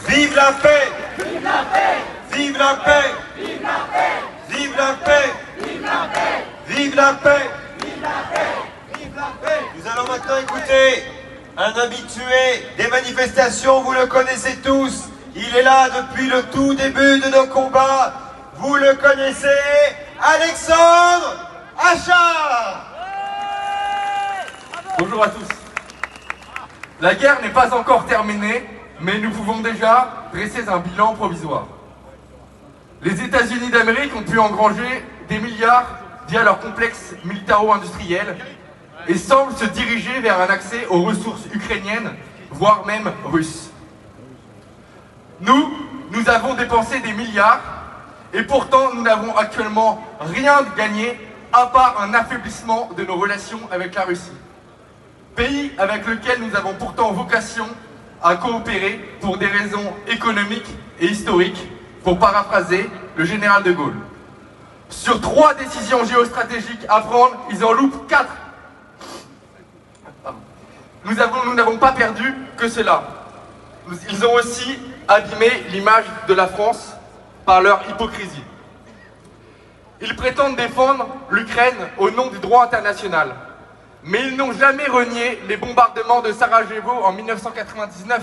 Vive la paix! Vive la paix! Vive la paix! Vive la paix! Vive la paix! Vive la paix! Vive la paix! Vive la paix! Vive la paix! Nous allons maintenant écouter un habitué des manifestations, vous le connaissez tous. Il est là depuis le tout début de nos combats. Vous le connaissez, Alexandre Achard. Bonjour à tous. La guerre n'est pas encore terminée, mais nous pouvons déjà dresser un bilan provisoire. Les États-Unis d'Amérique ont pu engranger des milliards via leur complexe militaro-industriel et semblent se diriger vers un accès aux ressources ukrainiennes, voire même russes. Nous avons dépensé des milliards et pourtant nous n'avons actuellement rien gagné à part un affaiblissement de nos relations avec la Russie. Pays avec lequel nous avons pourtant vocation à coopérer pour des raisons économiques et historiques, pour paraphraser le général de Gaulle. Sur 3 décisions géostratégiques à prendre, ils en loupent 4. Nous n'avons pas perdu que cela. Ils ont aussi abîmé l'image de la France par leur hypocrisie. Ils prétendent défendre l'Ukraine au nom du droit international. Mais ils n'ont jamais renié les bombardements de Sarajevo en 1999,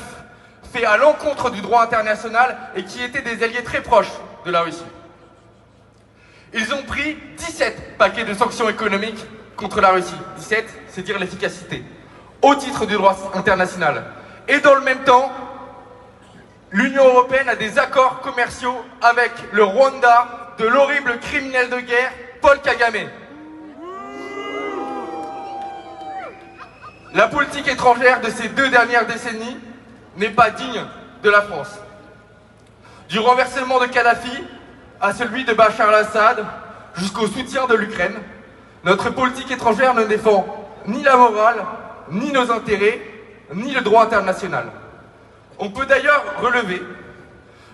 faits à l'encontre du droit international et qui étaient des alliés très proches de la Russie. Ils ont pris 17 paquets de sanctions économiques contre la Russie. 17, c'est dire l'efficacité, au titre du droit international. Et dans le même temps, l'Union européenne a des accords commerciaux avec le Rwanda de l'horrible criminel de guerre Paul Kagame. La politique étrangère de ces 2 dernières décennies n'est pas digne de la France. Du renversement de Kadhafi à celui de Bachar al-Assad, jusqu'au soutien de l'Ukraine, notre politique étrangère ne défend ni la morale, ni nos intérêts, ni le droit international. On peut d'ailleurs relever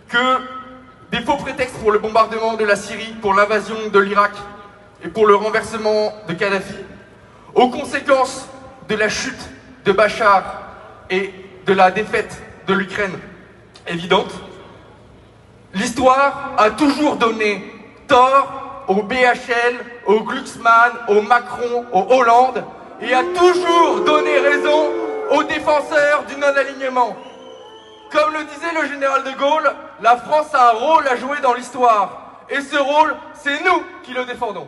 que des faux prétextes pour le bombardement de la Syrie, pour l'invasion de l'Irak et pour le renversement de Kadhafi, aux conséquences de la chute de Bachar et de la défaite de l'Ukraine évidente, l'histoire a toujours donné tort au BHL, au Glucksmann, au Macron, au Hollande, et a toujours donné raison aux défenseurs du non-alignement. Comme le disait le général de Gaulle, la France a un rôle à jouer dans l'histoire. Et ce rôle, c'est nous qui le défendons.